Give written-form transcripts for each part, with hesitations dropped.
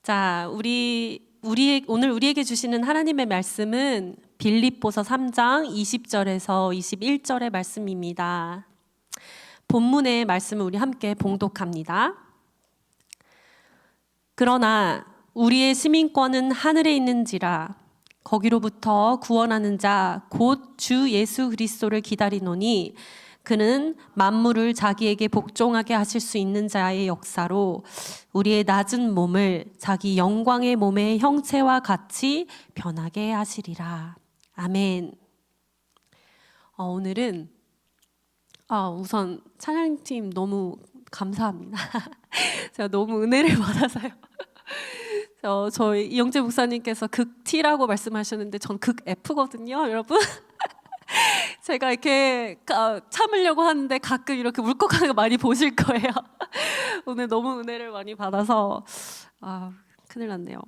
자, 오늘 우리에게 주시는 하나님의 말씀은 빌립보서 3장 20절에서 21절의 말씀입니다. 본문의 말씀을 우리 함께 봉독합니다. 그러나 우리의 시민권은 하늘에 있는지라 거기로부터 구원하는 자 곧 주 예수 그리스도를 기다리노니 그는 만물을 자기에게 복종하게 하실 수 있는 자의 역사로 우리의 낮은 몸을 자기 영광의 몸의 형체와 같이 변하게 하시리라. 아멘. 오늘은 우선 찬양팀 너무 감사합니다. 제가 너무 은혜를 받아서요. 저희 이영재 목사님께서 극 T라고 말씀하셨는데 전 극 F거든요, 여러분. 제가 이렇게 참으려고 하는데 가끔 이렇게 울컥하는 거 많이 보실 거예요. 오늘 너무 은혜를 많이 받아서 큰일 났네요.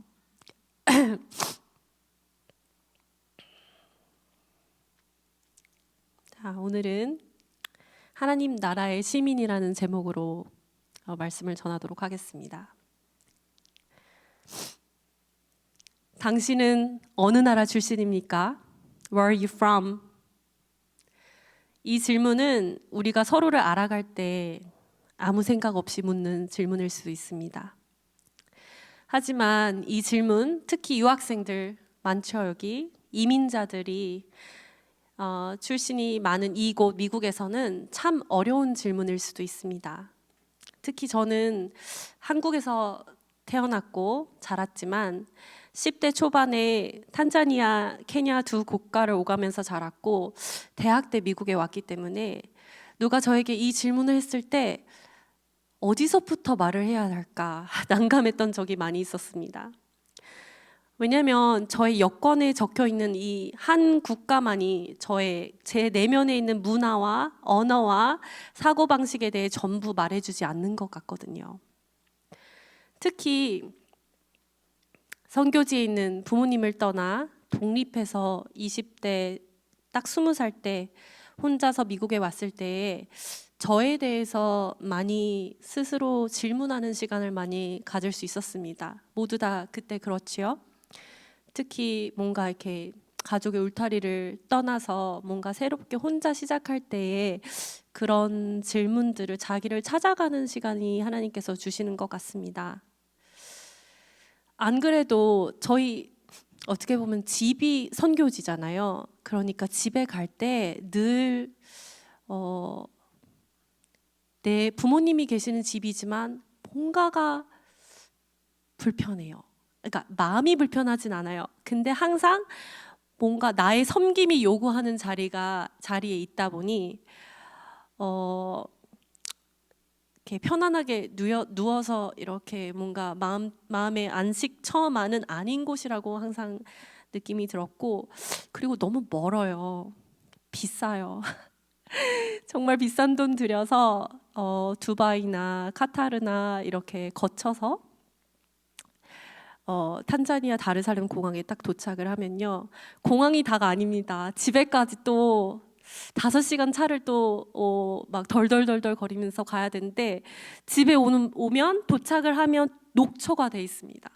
자, 오늘은 하나님 나라의 시민이라는 제목으로 말씀을 전하도록 하겠습니다. 당신은 어느 나라 출신입니까? Where are you from? 이 질문은 우리가 서로를 알아갈 때 아무 생각 없이 묻는 질문일 수도 있습니다. 하지만 이 질문, 특히 유학생들 많죠, 여기 이민자들이 출신이 많은 이곳 미국에서는 참 어려운 질문일 수도 있습니다. 특히 저는 한국에서 태어났고 자랐지만 10대 초반에 탄자니아, 케냐 두 국가를 오가면서 자랐고 대학 때 미국에 왔기 때문에 누가 저에게 이 질문을 했을 때 어디서부터 말을 해야 할까 난감했던 적이 많이 있었습니다. 왜냐하면 저의 여권에 적혀 있는 이 한 국가만이 제 내면에 있는 문화와 언어와 사고방식에 대해 전부 말해주지 않는 것 같거든요. 특히 선교지에 있는 부모님을 떠나 독립해서 20대 딱 20살 때 혼자서 미국에 왔을 때에 저에 대해서 많이 스스로 질문하는 시간을 많이 가질 수 있었습니다. 모두 다 그때 그렇지요. 특히 뭔가 이렇게 가족의 울타리를 떠나서 뭔가 새롭게 혼자 시작할 때에 그런 질문들을 자기를 찾아가는 시간이 하나님께서 주시는 것 같습니다. 안 그래도 저희 어떻게 보면 집이 선교지잖아요. 그러니까 집에 갈 때 늘 내 부모님이 계시는 집이지만 뭔가가 불편해요. 그러니까 마음이 불편하진 않아요. 근데 항상 뭔가 나의 섬김이 요구하는 자리에 있다 보니 이렇게 편안하게 누워서 이렇게 뭔가 마음의 안식처만은 아닌 곳이라고 항상 느낌이 들었고, 그리고 너무 멀어요. 비싸요. 정말 비싼 돈 들여서 두바이나 카타르나 이렇게 거쳐서 탄자니아 다르살렘 공항에 딱 도착을 하면요, 공항이 다가 아닙니다. 집에까지 또 5시간 차를 또 막 덜덜덜덜 거리면서 가야 되는데, 집에 오면 도착을 하면 녹초가 돼 있습니다.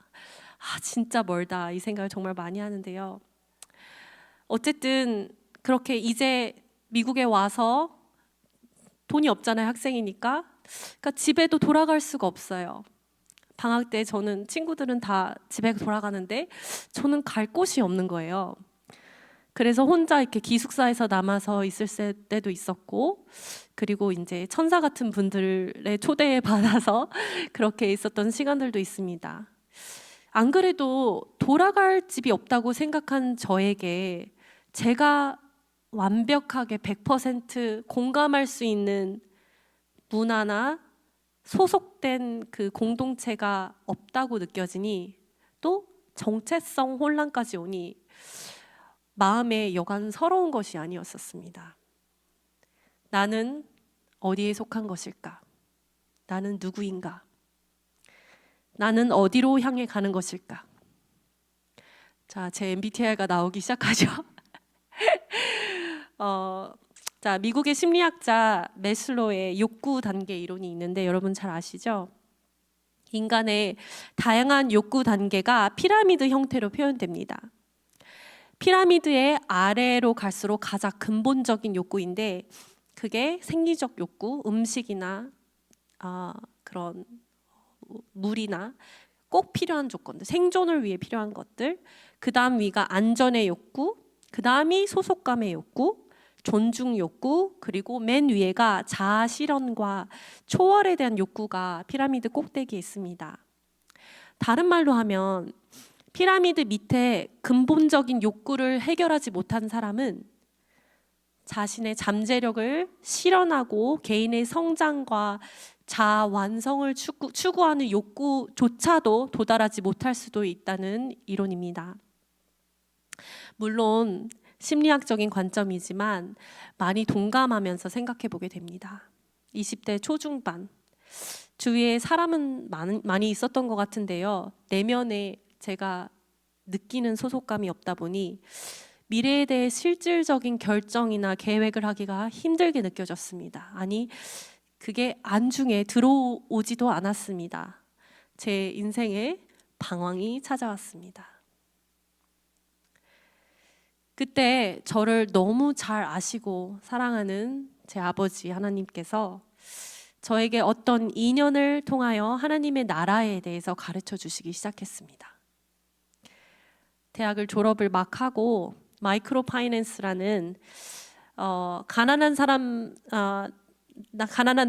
진짜 멀다 이 생각을 정말 많이 하는데요. 어쨌든 그렇게 이제 미국에 와서 돈이 없잖아요, 학생이니까. 그러니까 집에도 돌아갈 수가 없어요. 방학 때 저는 친구들은 다 집에 돌아가는데 저는 갈 곳이 없는 거예요. 그래서 혼자 이렇게 기숙사에서 남아서 있을 때도 있었고, 그리고 이제 천사 같은 분들의 초대에 받아서 그렇게 있었던 시간들도 있습니다. 안 그래도 돌아갈 집이 없다고 생각한 저에게 제가 완벽하게 100% 공감할 수 있는 문화나 소속된 그 공동체가 없다고 느껴지니, 또 정체성 혼란까지 오니 마음에 여간 서러운 것이 아니었었습니다. 나는 어디에 속한 것일까? 나는 누구인가? 나는 어디로 향해 가는 것일까? 자, 제 MBTI가 나오기 시작하죠. 자, 미국의 심리학자 매슬로의 욕구 단계 이론이 있는데 여러분 잘 아시죠? 인간의 다양한 욕구 단계가 피라미드 형태로 표현됩니다. 피라미드의 아래로 갈수록 가장 근본적인 욕구인데 그게 생리적 욕구, 음식이나 그런 물이나 꼭 필요한 조건들, 생존을 위해 필요한 것들, 그 다음 위가 안전의 욕구, 그 다음이 소속감의 욕구, 존중 욕구, 그리고 맨 위에가 자아 실현과 초월에 대한 욕구가 피라미드 꼭대기에 있습니다. 다른 말로 하면 피라미드 밑에 근본적인 욕구를 해결하지 못한 사람은 자신의 잠재력을 실현하고 개인의 성장과 자아 완성을 추구하는 욕구조차도 도달하지 못할 수도 있다는 이론입니다. 물론 심리학적인 관점이지만 많이 동감하면서 생각해 보게 됩니다. 20대 초중반, 주위에 사람은 많이 있었던 것 같은데요. 내면에 제가 느끼는 소속감이 없다 보니 미래에 대해 실질적인 결정이나 계획을 하기가 힘들게 느껴졌습니다. 아니, 그게 안중에 들어오지도 않았습니다. 제 인생에 방황이 찾아왔습니다. 그때 저를 너무 잘 아시고 사랑하는 제 아버지 하나님께서 저에게 어떤 인연을 통하여 하나님의 나라에 대해서 가르쳐 주시기 시작했습니다. 대학을 졸업을 막 하고 마이크로 파이낸스라는 가난한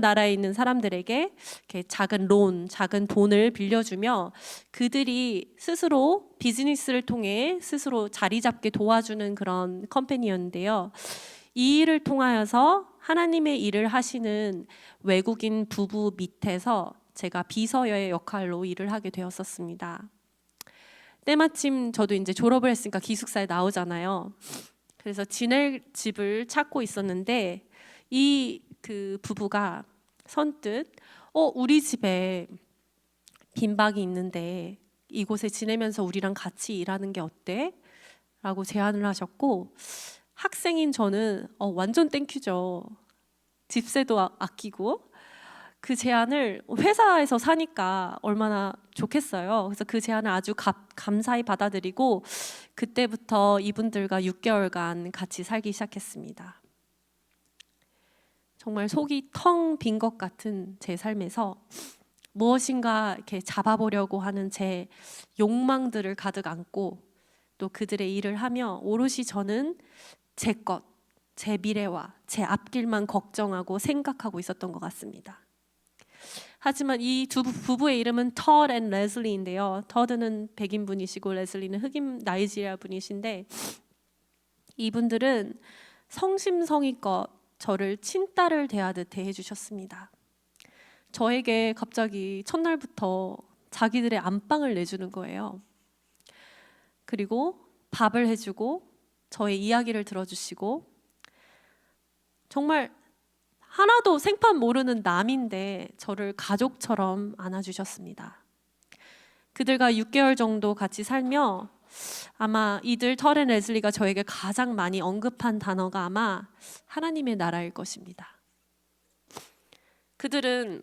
나라에 있는 사람들에게 이렇게 작은 론, 작은 돈을 빌려주며 그들이 스스로 비즈니스를 통해 스스로 자리 잡게 도와주는 그런 컴퍼니였는데요. 이 일을 통하여서 하나님의 일을 하시는 외국인 부부 밑에서 제가 비서여의 역할로 일을 하게 되었었습니다. 때마침 저도 이제 졸업을 했으니까 기숙사에 나오잖아요. 그래서 지낼 집을 찾고 있었는데 그 부부가 선뜻 우리 집에 빈방이 있는데 이곳에 지내면서 우리랑 같이 일하는 게 어때? 라고 제안을 하셨고 학생인 저는 완전 땡큐죠. 집세도 아끼고 그 제안을 회사에서 사니까 얼마나 좋겠어요. 그래서 그 제안을 아주 감사히 받아들이고 그때부터 이분들과 6개월간 같이 살기 시작했습니다. 정말 속이 텅 빈 것 같은 제 삶에서 무엇인가 이렇게 잡아보려고 하는 제 욕망들을 가득 안고 또 그들의 일을 하며 오롯이 저는 제 것, 제 미래와 제 앞길만 걱정하고 생각하고 있었던 것 같습니다. 하지만 이 두 부부의 이름은 터드 앤 레슬리인데요. 터드는 백인 분이시고 레슬리는 흑인 나이지리아 분이신데 이분들은 성심성의껏 저를 친딸을 대하듯 대해주셨습니다. 저에게 갑자기 첫날부터 자기들의 안방을 내주는 거예요. 그리고 밥을 해주고 저의 이야기를 들어주시고 정말 하나도 생판 모르는 남인데 저를 가족처럼 안아주셨습니다. 그들과 6개월 정도 같이 살며 아마 이들 터드 앤 레슬리가 저에게 가장 많이 언급한 단어가 아마 하나님의 나라일 것입니다. 그들은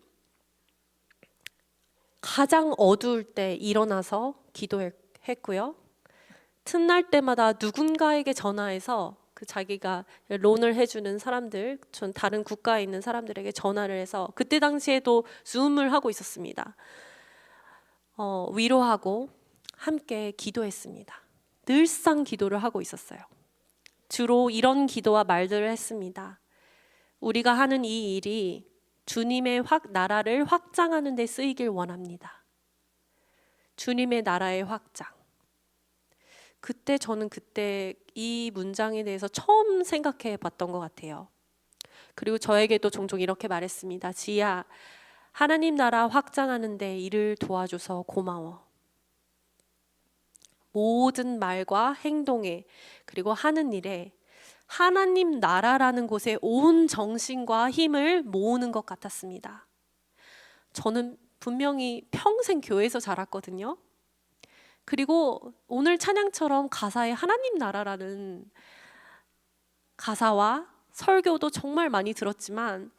가장 어두울 때 일어나서 기도했고요. 틈날 때마다 누군가에게 전화해서 그 자기가 론을 해주는 사람들, 전 다른 국가에 있는 사람들에게 전화를 해서 그때 당시에도 줌을 하고 있었습니다. 위로하고 함께 기도했습니다. 늘상 기도를 하고 있었어요. 주로 이런 기도와 말들을 했습니다. 우리가 하는 이 일이 주님의 나라를 확장하는 데 쓰이길 원합니다. 주님의 나라의 확장. 저는 그때 이 문장에 대해서 처음 생각해 봤던 것 같아요. 그리고 저에게도 종종 이렇게 말했습니다. 지희야, 하나님 나라 확장하는 데 일을 도와줘서 고마워. 모든 말과 행동에 그리고 하는 일에 하나님 나라라는 곳에 온 정신과 힘을 모으는 것 같았습니다. 저는 분명히 평생 교회에서 자랐거든요. 그리고 오늘 찬양처럼 가사에 하나님 나라라는 가사와 설교도 정말 많이 들었지만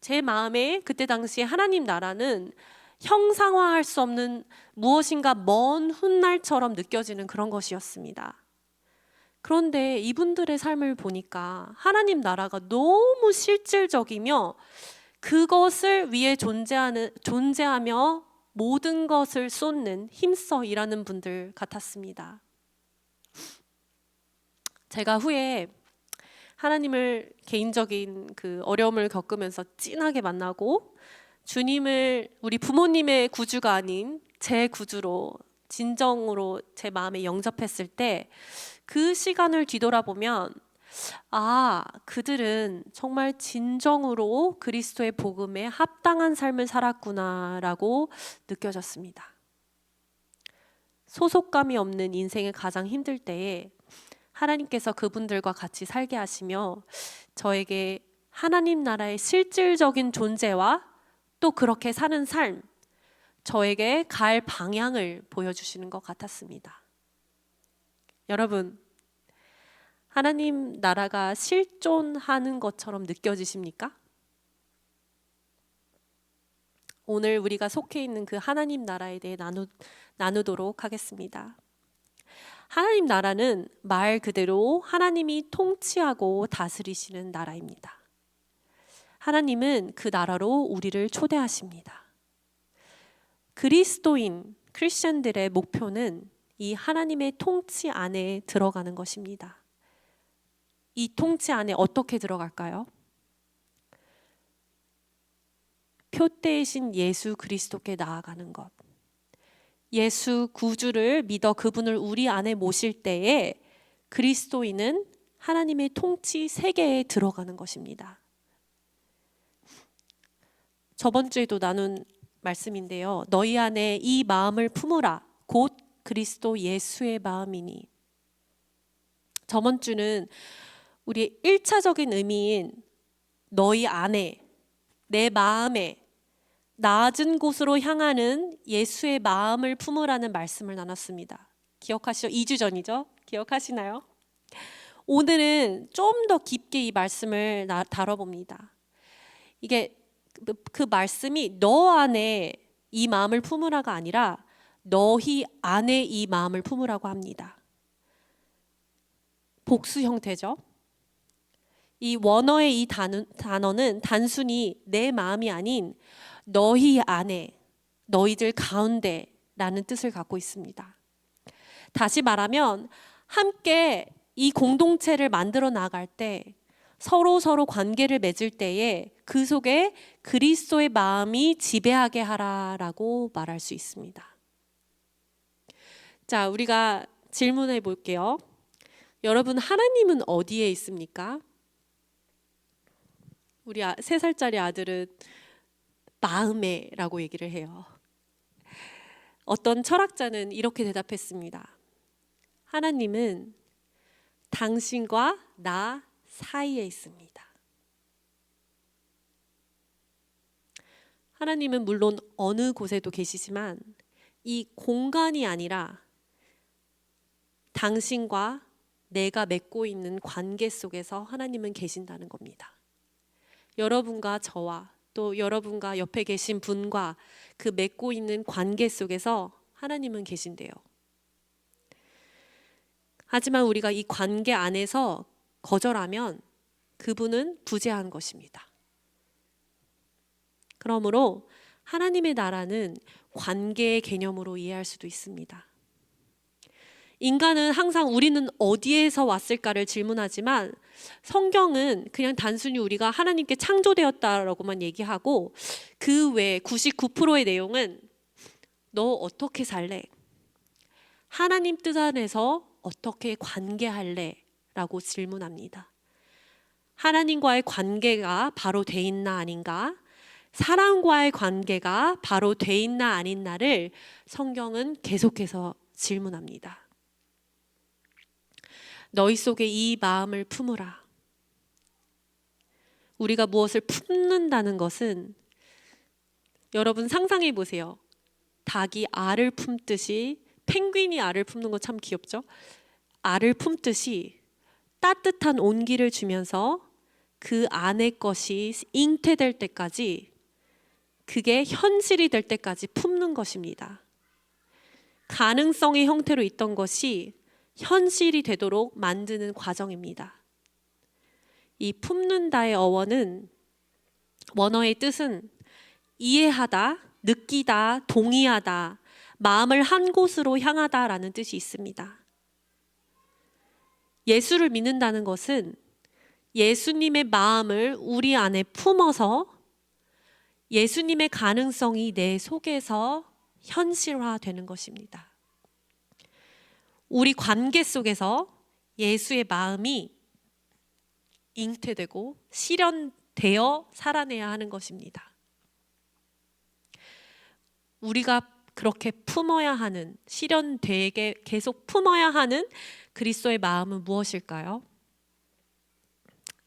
제 마음에 그때 당시에 하나님 나라는 형상화할 수 없는 무엇인가 먼 훗날처럼 느껴지는 그런 것이었습니다. 그런데 이분들의 삶을 보니까 하나님 나라가 너무 실질적이며 그것을 위해 존재하며 모든 것을 쏟는 힘써 일하는 분들 같았습니다. 제가 후에 하나님을 개인적인 그 어려움을 겪으면서 찐하게 만나고 주님을 우리 부모님의 구주가 아닌 제 구주로 진정으로 제 마음에 영접했을 때 그 시간을 뒤돌아보면 그들은 정말 진정으로 그리스도의 복음에 합당한 삶을 살았구나라고 느껴졌습니다. 소속감이 없는 인생의 가장 힘들 때에 하나님께서 그분들과 같이 살게 하시며 저에게 하나님 나라의 실질적인 존재와 또 그렇게 사는 삶, 저에게 갈 방향을 보여주시는 것 같았습니다. 여러분, 하나님 나라가 실존하는 것처럼 느껴지십니까? 오늘 우리가 속해 있는 그 하나님 나라에 대해 나누도록 하겠습니다. 하나님 나라는 말 그대로 하나님이 통치하고 다스리시는 나라입니다. 하나님은 그 나라로 우리를 초대하십니다. 그리스도인, 크리스천들의 목표는 이 하나님의 통치 안에 들어가는 것입니다. 이 통치 안에 어떻게 들어갈까요? 표대이신 예수 그리스도께 나아가는 것. 예수 구주를 믿어 그분을 우리 안에 모실 때에 그리스도인은 하나님의 통치 세계에 들어가는 것입니다. 저번 주에도 나눈 말씀인데요. 너희 안에 이 마음을 품으라. 곧 그리스도 예수의 마음이니. 저번 주는 우리의 1차적인 의미인 너희 안에, 내 마음에 낮은 곳으로 향하는 예수의 마음을 품으라는 말씀을 나눴습니다. 기억하시죠? 2주 전이죠? 기억하시나요? 오늘은 좀 더 깊게 이 말씀을 다뤄봅니다. 이게 그 말씀이 너 안에 이 마음을 품으라가 아니라 너희 안에 이 마음을 품으라고 합니다. 복수 형태죠. 이 원어의 이 단어는 단순히 내 마음이 아닌 너희 안에, 너희들 가운데라는 뜻을 갖고 있습니다. 다시 말하면 함께 이 공동체를 만들어 나갈 때 서로 관계를 맺을 때에 그 속에 그리스도의 마음이 지배하게 하라라고 말할 수 있습니다. 자, 우리가 질문해 볼게요. 여러분, 하나님은 어디에 있습니까? 우리 3살짜리 아들은 마음에라고 얘기를 해요. 어떤 철학자는 이렇게 대답했습니다. 하나님은 당신과 나 사이에 있습니다. 하나님은 물론 어느 곳에도 계시지만 이 공간이 아니라 당신과 내가 맺고 있는 관계 속에서 하나님은 계신다는 겁니다. 여러분과 저와 또 여러분과 옆에 계신 분과 그 맺고 있는 관계 속에서 하나님은 계신대요. 하지만 우리가 이 관계 안에서 거절하면 그분은 부재한 것입니다. 그러므로 하나님의 나라는 관계의 개념으로 이해할 수도 있습니다. 인간은 항상 우리는 어디에서 왔을까를 질문하지만 성경은 그냥 단순히 우리가 하나님께 창조되었다라고만 얘기하고 그 외 99%의 내용은 너 어떻게 살래? 하나님 뜻 안에서 어떻게 관계할래? 라고 질문합니다. 하나님과의 관계가 바로 돼 있나 아닌가? 사람과의 관계가 바로 돼 있나 아닌나를 성경은 계속해서 질문합니다. 너희 속에 이 마음을 품으라. 우리가 무엇을 품는다는 것은 여러분 상상해 보세요. 닭이 알을 품듯이 펭귄이 알을 품는 거 참 귀엽죠? 알을 품듯이 따뜻한 온기를 주면서 그 안의 것이 잉태될 때까지 그게 현실이 될 때까지 품는 것입니다. 가능성의 형태로 있던 것이 현실이 되도록 만드는 과정입니다. 이 품는다의 원어의 뜻은 이해하다, 느끼다, 동의하다, 마음을 한 곳으로 향하다라는 뜻이 있습니다. 예수를 믿는다는 것은 예수님의 마음을 우리 안에 품어서 예수님의 가능성이 내 속에서 현실화되는 것입니다. 우리 관계 속에서 예수의 마음이 잉태되고 실현되어 살아내야 하는 것입니다. 우리가 그렇게 품어야 하는, 실현되게 계속 품어야 하는 그리스도의 마음은 무엇일까요?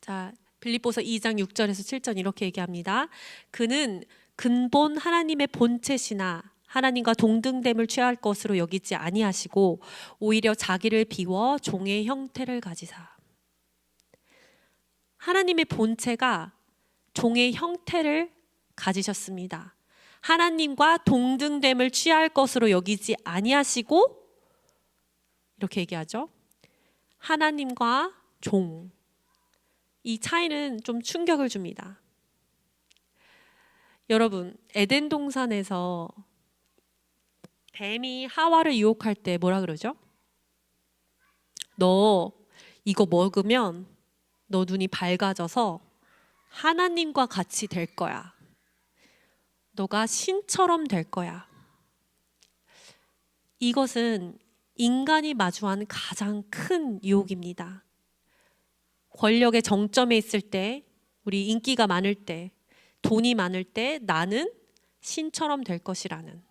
자, 빌립보서 2장 6절에서 7절 이렇게 얘기합니다. 그는 근본 하나님의 본체시나 하나님과 동등됨을 취할 것으로 여기지 아니하시고 오히려 자기를 비워 종의 형태를 가지사. 하나님의 본체가 종의 형태를 가지셨습니다. 하나님과 동등됨을 취할 것으로 여기지 아니하시고, 이렇게 얘기하죠. 하나님과 종, 이 차이는 좀 충격을 줍니다. 여러분, 에덴 동산에서 뱀이 하와를 유혹할 때 뭐라 그러죠? 너 이거 먹으면 너 눈이 밝아져서 하나님과 같이 될 거야. 너가 신처럼 될 거야. 이것은 인간이 마주한 가장 큰 유혹입니다. 권력의 정점에 있을 때, 우리 인기가 많을 때, 돈이 많을 때 나는 신처럼 될 것이라는,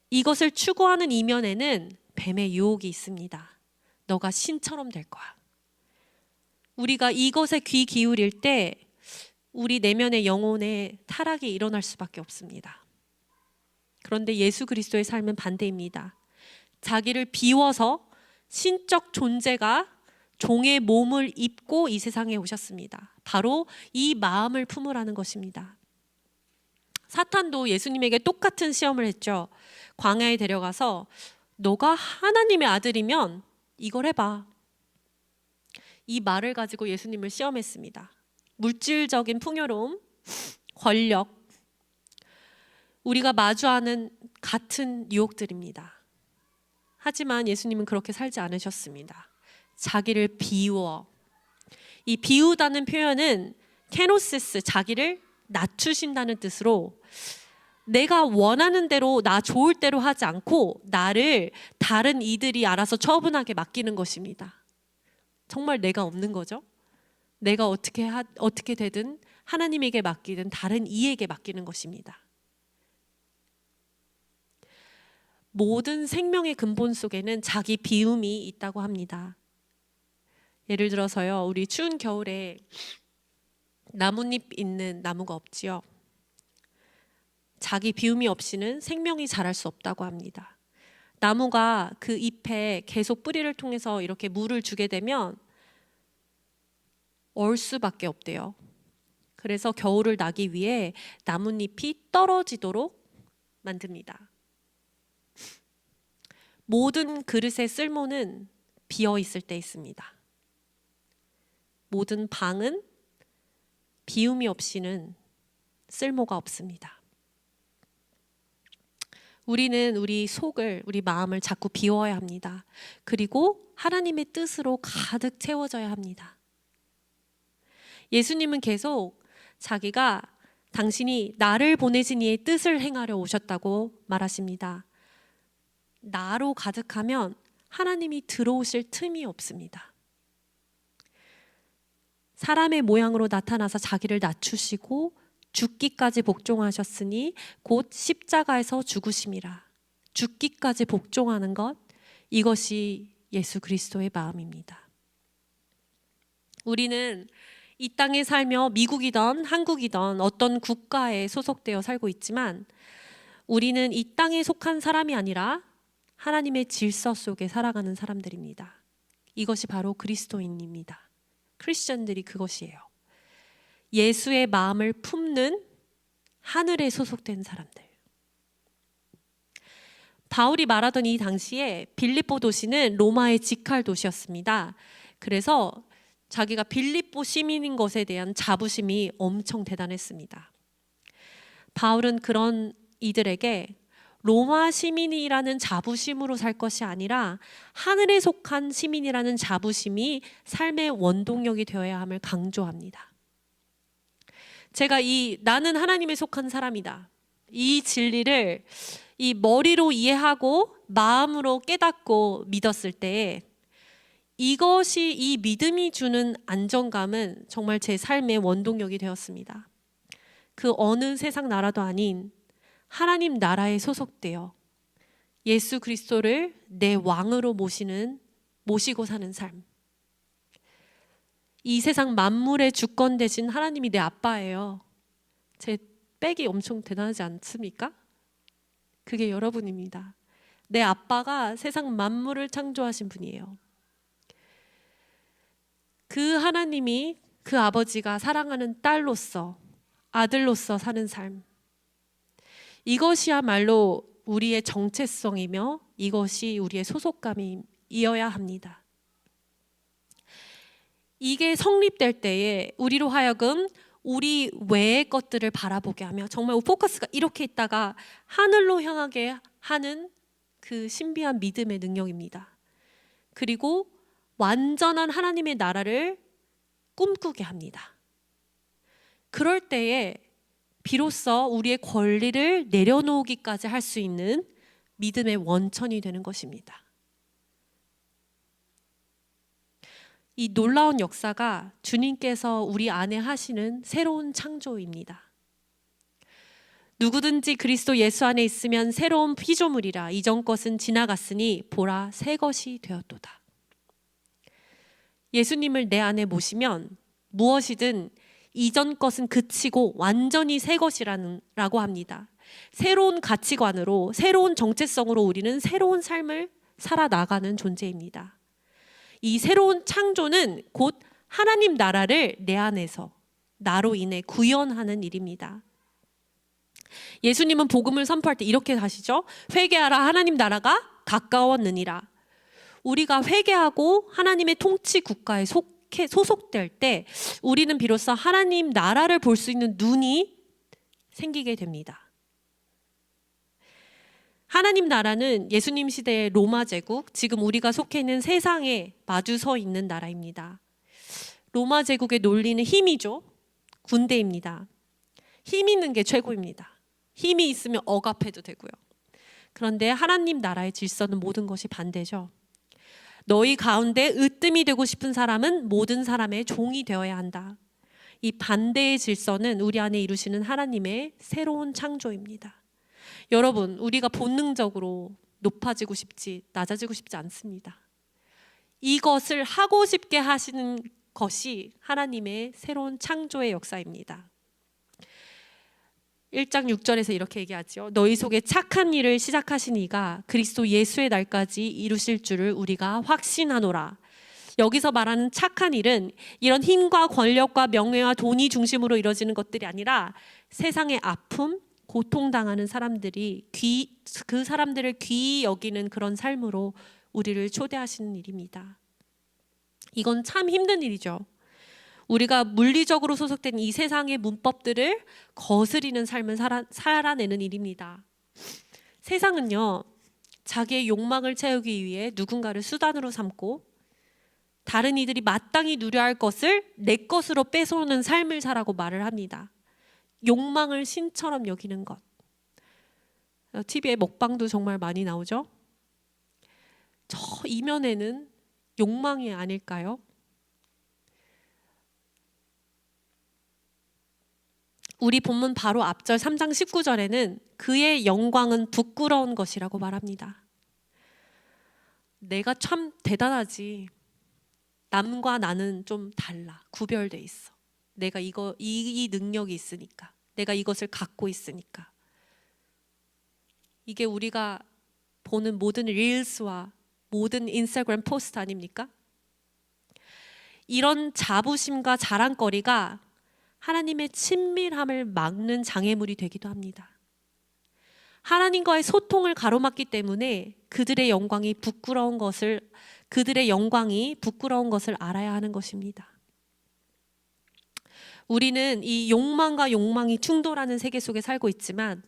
이것을 추구하는 이면에는 뱀의 유혹이 있습니다. 너가 신처럼 될 거야. 우리가 이것에 귀 기울일 때 우리 내면의 영혼의 타락이 일어날 수밖에 없습니다. 그런데 예수 그리스도의 삶은 반대입니다. 자기를 비워서 신적 존재가 종의 몸을 입고 이 세상에 오셨습니다. 바로 이 마음을 품으라는 것입니다. 사탄도 예수님에게 똑같은 시험을 했죠. 광야에 데려가서 너가 하나님의 아들이면 이걸 해봐. 이 말을 가지고 예수님을 시험했습니다. 물질적인 풍요로움, 권력, 우리가 마주하는 같은 유혹들입니다. 하지만 예수님은 그렇게 살지 않으셨습니다. 자기를 비워. 이 비우다는 표현은 케노시스, 자기를 낮추신다는 뜻으로 내가 원하는 대로, 나 좋을 대로 하지 않고 나를 다른 이들이 알아서 처분하게 맡기는 것입니다. 정말 내가 없는 거죠. 내가 어떻게 되든 하나님에게 맡기든 다른 이에게 맡기는 것입니다. 모든 생명의 근본 속에는 자기 비움이 있다고 합니다. 예를 들어서요, 우리 추운 겨울에 나뭇잎 있는 나무가 없지요. 자기 비움이 없이는 생명이 자랄 수 없다고 합니다. 나무가 그 잎에 계속 뿌리를 통해서 이렇게 물을 주게 되면 얼 수밖에 없대요. 그래서 겨울을 나기 위해 나뭇잎이 떨어지도록 만듭니다. 모든 그릇의 쓸모는 비어 있을 때 있습니다. 모든 방은 비움이 없이는 쓸모가 없습니다. 우리는 우리 속을, 우리 마음을 자꾸 비워야 합니다. 그리고 하나님의 뜻으로 가득 채워져야 합니다. 예수님은 계속 자기가 당신이 나를 보내신 이의 뜻을 행하려 오셨다고 말하십니다. 나로 가득하면 하나님이 들어오실 틈이 없습니다. 사람의 모양으로 나타나서 자기를 낮추시고 죽기까지 복종하셨으니 곧 십자가에서 죽으심이라. 죽기까지 복종하는 것, 이것이 예수 그리스도의 마음입니다. 우리는 이 땅에 살며 미국이든 한국이든 어떤 국가에 소속되어 살고 있지만 우리는 이 땅에 속한 사람이 아니라 하나님의 질서 속에 살아가는 사람들입니다. 이것이 바로 그리스도인입니다. 크리스천들이 그것이에요. 예수의 마음을 품는 하늘에 소속된 사람들. 바울이 말하던 이 당시에 빌립보 도시는 로마의 직할 도시였습니다. 그래서 자기가 빌립보 시민인 것에 대한 자부심이 엄청 대단했습니다. 바울은 그런 이들에게 로마 시민이라는 자부심으로 살 것이 아니라 하늘에 속한 시민이라는 자부심이 삶의 원동력이 되어야 함을 강조합니다. 제가 나는 하나님에 속한 사람이다, 이 진리를 이 머리로 이해하고 마음으로 깨닫고 믿었을 때 이것이, 이 믿음이 주는 안정감은 정말 제 삶의 원동력이 되었습니다. 그 어느 세상 나라도 아닌 하나님 나라에 소속되어 예수 그리스도를 내 왕으로 모시고 사는 삶. 이 세상 만물의 주권 되신 하나님이 내 아빠예요. 제 백이 엄청 대단하지 않습니까? 그게 여러분입니다. 내 아빠가 세상 만물을 창조하신 분이에요. 그 하나님이, 그 아버지가 사랑하는 딸로서, 아들로서 사는 삶, 이것이야말로 우리의 정체성이며 이것이 우리의 소속감이어야 합니다. 이게 성립될 때에 우리로 하여금 우리 외의 것들을 바라보게 하며 정말 포커스가 이렇게 있다가 하늘로 향하게 하는 그 신비한 믿음의 능력입니다. 그리고 완전한 하나님의 나라를 꿈꾸게 합니다. 그럴 때에 비로소 우리의 권리를 내려놓기까지 할 수 있는 믿음의 원천이 되는 것입니다. 이 놀라운 역사가 주님께서 우리 안에 하시는 새로운 창조입니다. 누구든지 그리스도 예수 안에 있으면 새로운 피조물이라, 이전 것은 지나갔으니 보라 새 것이 되었도다. 예수님을 내 안에 모시면 무엇이든 이전 것은 그치고 완전히 새 것이라고 합니다. 새로운 가치관으로, 새로운 정체성으로 우리는 새로운 삶을 살아나가는 존재입니다. 이 새로운 창조는 곧 하나님 나라를 내 안에서 나로 인해 구현하는 일입니다. 예수님은 복음을 선포할 때 이렇게 하시죠. 회개하라, 하나님 나라가 가까웠느니라. 우리가 회개하고 하나님의 통치 국가에 소속될 때 우리는 비로소 하나님 나라를 볼 수 있는 눈이 생기게 됩니다. 하나님 나라는 예수님 시대의 로마 제국, 지금 우리가 속해 있는 세상에 마주 서 있는 나라입니다. 로마 제국의 논리는 힘이죠. 군대입니다. 힘 있는 게 최고입니다. 힘이 있으면 억압해도 되고요. 그런데 하나님 나라의 질서는 모든 것이 반대죠. 너희 가운데 으뜸이 되고 싶은 사람은 모든 사람의 종이 되어야 한다. 이 반대의 질서는 우리 안에 이루시는 하나님의 새로운 창조입니다. 여러분, 우리가 본능적으로 높아지고 싶지, 낮아지고 싶지 않습니다. 이것을 하고 싶게 하시는 것이 하나님의 새로운 창조의 역사입니다. 1장 6절에서 이렇게 얘기하죠. 너희 속에 착한 일을 시작하신 이가 그리스도 예수의 날까지 이루실 줄을 우리가 확신하노라. 여기서 말하는 착한 일은 이런 힘과 권력과 명예와 돈이 중심으로 이루어지는 것들이 아니라 세상의 아픔, 고통당하는 사람들이 그 사람들을 귀히 여기는 그런 삶으로 우리를 초대하시는 일입니다. 이건 참 힘든 일이죠. 우리가 물리적으로 소속된 이 세상의 문법들을 거스리는 삶을 살아내는 일입니다. 세상은요, 자기의 욕망을 채우기 위해 누군가를 수단으로 삼고 다른 이들이 마땅히 누려야 할 것을 내 것으로 뺏어오는 삶을 살라고 말을 합니다. 욕망을 신처럼 여기는 것. TV에 먹방도 정말 많이 나오죠. 저 이면에는 욕망이 아닐까요? 우리 본문 바로 앞절 3장 19절에는 그의 영광은 부끄러운 것이라고 말합니다. 내가 참 대단하지. 남과 나는 좀 달라. 구별돼 있어. 내가 이 능력이 있으니까. 내가 이것을 갖고 있으니까. 이게 우리가 보는 모든 릴스와 모든 인스타그램 포스트 아닙니까? 이런 자부심과 자랑거리가 하나님의 친밀함을 막는 장애물이 되기도 합니다. 하나님과의 소통을 가로막기 때문에 그들의 영광이 부끄러운 것을 알아야 하는 것입니다. 우리는 이 욕망과 욕망이 충돌하는 세계 속에 살고 있지만,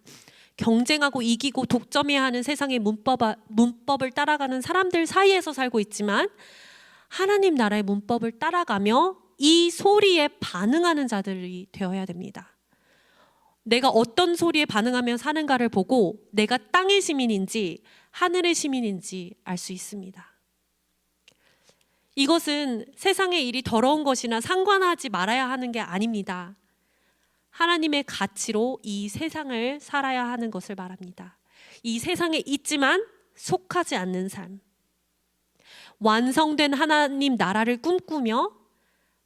경쟁하고 이기고 독점해야 하는 세상의 문법을 따라가는 사람들 사이에서 살고 있지만, 하나님 나라의 문법을 따라가며 이 소리에 반응하는 자들이 되어야 됩니다. 내가 어떤 소리에 반응하며 사는가를 보고 내가 땅의 시민인지 하늘의 시민인지 알 수 있습니다. 이것은 세상의 일이 더러운 것이나 상관하지 말아야 하는 게 아닙니다. 하나님의 가치로 이 세상을 살아야 하는 것을 말합니다. 이 세상에 있지만 속하지 않는 삶. 완성된 하나님 나라를 꿈꾸며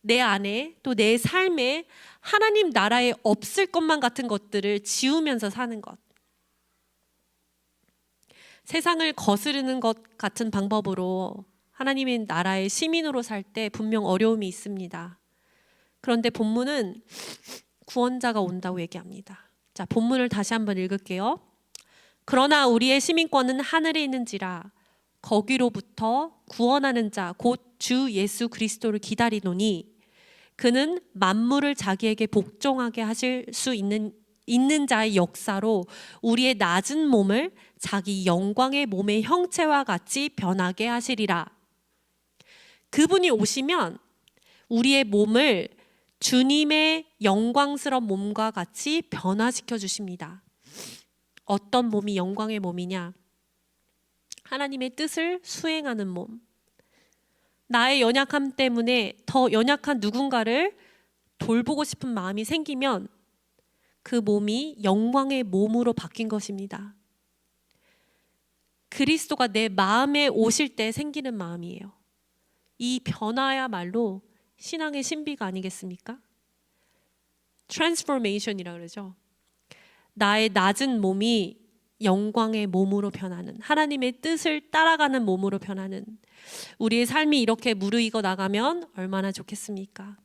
내 안에 또 내 삶에 하나님 나라에 없을 것만 같은 것들을 지우면서 사는 것. 세상을 거스르는 것 같은 방법으로 하나님의 나라의 시민으로 살 때 분명 어려움이 있습니다. 그런데 본문은 구원자가 온다고 얘기합니다. 자, 본문을 다시 한번 읽을게요. 그러나 우리의 시민권은 하늘에 있는지라 거기로부터 구원하는 자 곧 주 예수 그리스도를 기다리노니 그는 만물을 자기에게 복종하게 하실 수 있는 자의 역사로 우리의 낮은 몸을 자기 영광의 몸의 형체와 같이 변하게 하시리라. 그분이 오시면 우리의 몸을 주님의 영광스러운 몸과 같이 변화시켜 주십니다. 어떤 몸이 영광의 몸이냐? 하나님의 뜻을 수행하는 몸. 나의 연약함 때문에 더 연약한 누군가를 돌보고 싶은 마음이 생기면 그 몸이 영광의 몸으로 바뀐 것입니다. 그리스도가 내 마음에 오실 때 생기는 마음이에요. 이 변화야말로 신앙의 신비가 아니겠습니까? 트랜스포메이션이라고 그러죠. 나의 낮은 몸이 영광의 몸으로 변하는, 하나님의 뜻을 따라가는 몸으로 변하는, 우리의 삶이 이렇게 무르익어 나가면 얼마나 좋겠습니까?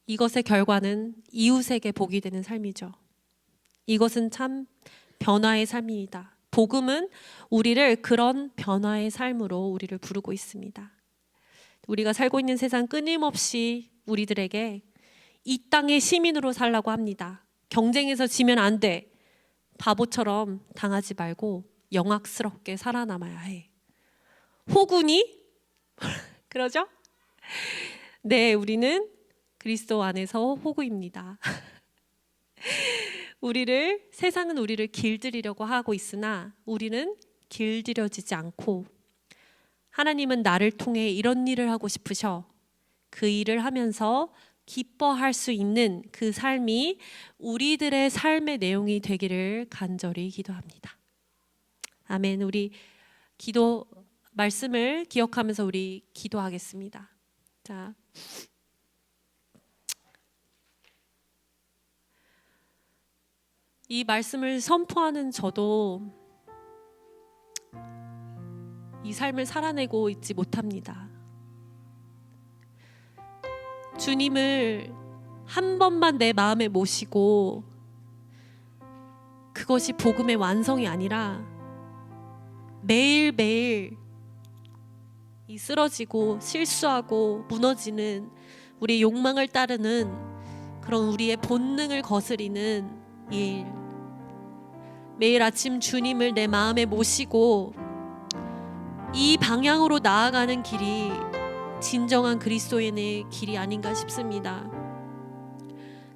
이것의 결과는 이웃에게 복이 되는 삶이죠. 이것은 참 변화의 삶입니다. 복음은 우리를 그런 변화의 삶으로 우리를 부르고 있습니다. 우리가 살고 있는 세상 끊임없이 우리들에게 이 땅의 시민으로 살라고 합니다. 경쟁에서 지면 안 돼. 바보처럼 당하지 말고 영악스럽게 살아남아야 해. 호구니? 그러죠? 네, 우리는 그리스도 안에서 호구입니다. 세상은 우리를 길들이려고 하고 있으나 우리는 길들여지지 않고, 하나님은 나를 통해 이런 일을 하고 싶으셔. 그 일을 하면서 기뻐할 수 있는 그 삶이 우리들의 삶의 내용이 되기를 간절히 기도합니다. 아멘. 우리 기도 말씀을 기억하면서 우리 기도하겠습니다. 자, 이 말씀을 선포하는 저도 이 삶을 살아내고 있지 못합니다. 주님을 한 번만 내 마음에 모시고 그것이 복음의 완성이 아니라 매일매일 이 쓰러지고 실수하고 무너지는 우리의 욕망을 따르는 그런 우리의 본능을 거스리는 일, 매일 아침 주님을 내 마음에 모시고 이 방향으로 나아가는 길이 진정한 그리스도인의 길이 아닌가 싶습니다.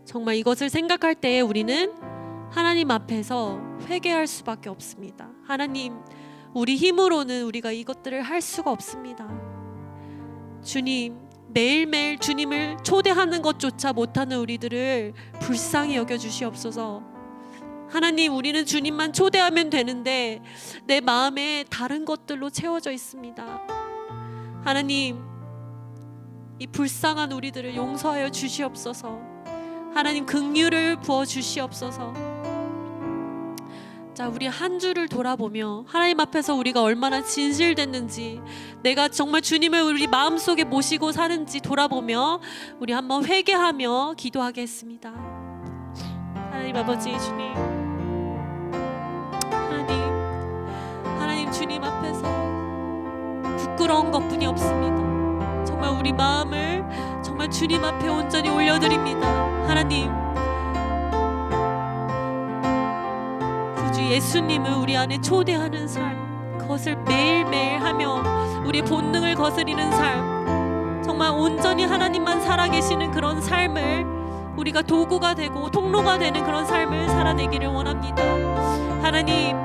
정말 이것을 생각할 때에 우리는 하나님 앞에서 회개할 수밖에 없습니다. 하나님, 우리 힘으로는 우리가 이것들을 할 수가 없습니다. 주님, 매일매일 주님을 초대하는 것조차 못하는 우리들을 불쌍히 여겨주시옵소서. 하나님, 우리는 주님만 초대하면 되는데 내 마음에 다른 것들로 채워져 있습니다. 하나님, 이 불쌍한 우리들을 용서하여 주시옵소서. 하나님, 긍휼을 부어 주시옵소서. 자, 우리 한 주를 돌아보며 하나님 앞에서 우리가 얼마나 진실됐는지, 내가 정말 주님을 우리 마음속에 모시고 사는지 돌아보며 우리 한번 회개하며 기도하겠습니다. 하나님 아버지, 주님, 하나님 주님 앞에서 부끄러운 것뿐이 없습니다. 정말 우리 마음을 정말 주님 앞에 온전히 올려드립니다. 하나님, 구주 예수님을 우리 안에 초대하는 삶, 그것을 매일매일 하며 우리의 본능을 거스리는 삶, 정말 온전히 하나님만 살아계시는 그런 삶을 우리가 도구가 되고 통로가 되는 그런 삶을 살아내기를 원합니다. 하나님,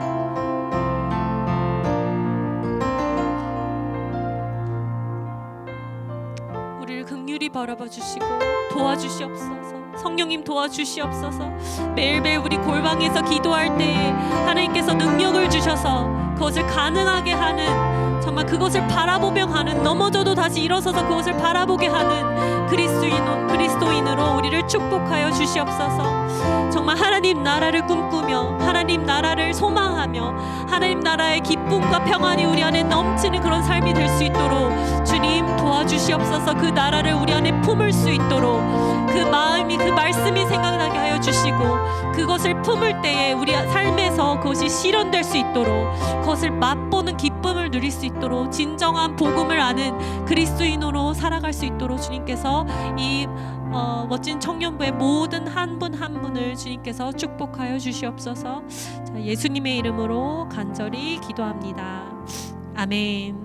우리를 긍휼히 바라봐 주시고 도와주시옵소서. 성령님 도와주시옵소서. 매일매일 우리 골방에서 기도할 때에 하나님께서 능력을 주셔서 그것을 가능하게 하는, 정말 그것을 바라보며 가는, 넘어져도 다시 일어서서 그것을 바라보게 하는 그리스도인으로 우리를 축복하여 주시옵소서. 정말 하나님 나라를 꿈꾸며 하나님 나라를 소망하며 하나님 나라의 기쁨과 평안이 우리 안에 넘치는 그런 삶이 될 수 있도록 주님 도와주시옵소서. 그 나라를 우리 안에 품을 수 있도록 그 마음이, 그 말씀이 생각나게 하여 주시고, 그것을 품을 때에 우리 삶에서 그것이 실현될 수 있도록, 그것을 맛보는 기쁨을 누릴 수 있도록, 진정한 복음을 아는 그리스도인으로 살아갈 수 있도록 주님께서 이 멋진 청년부의 모든 한 분 한 분을 주님께서 축복하여 주시옵소서. 자, 예수님의 이름으로 간절히 기도합니다. 아멘.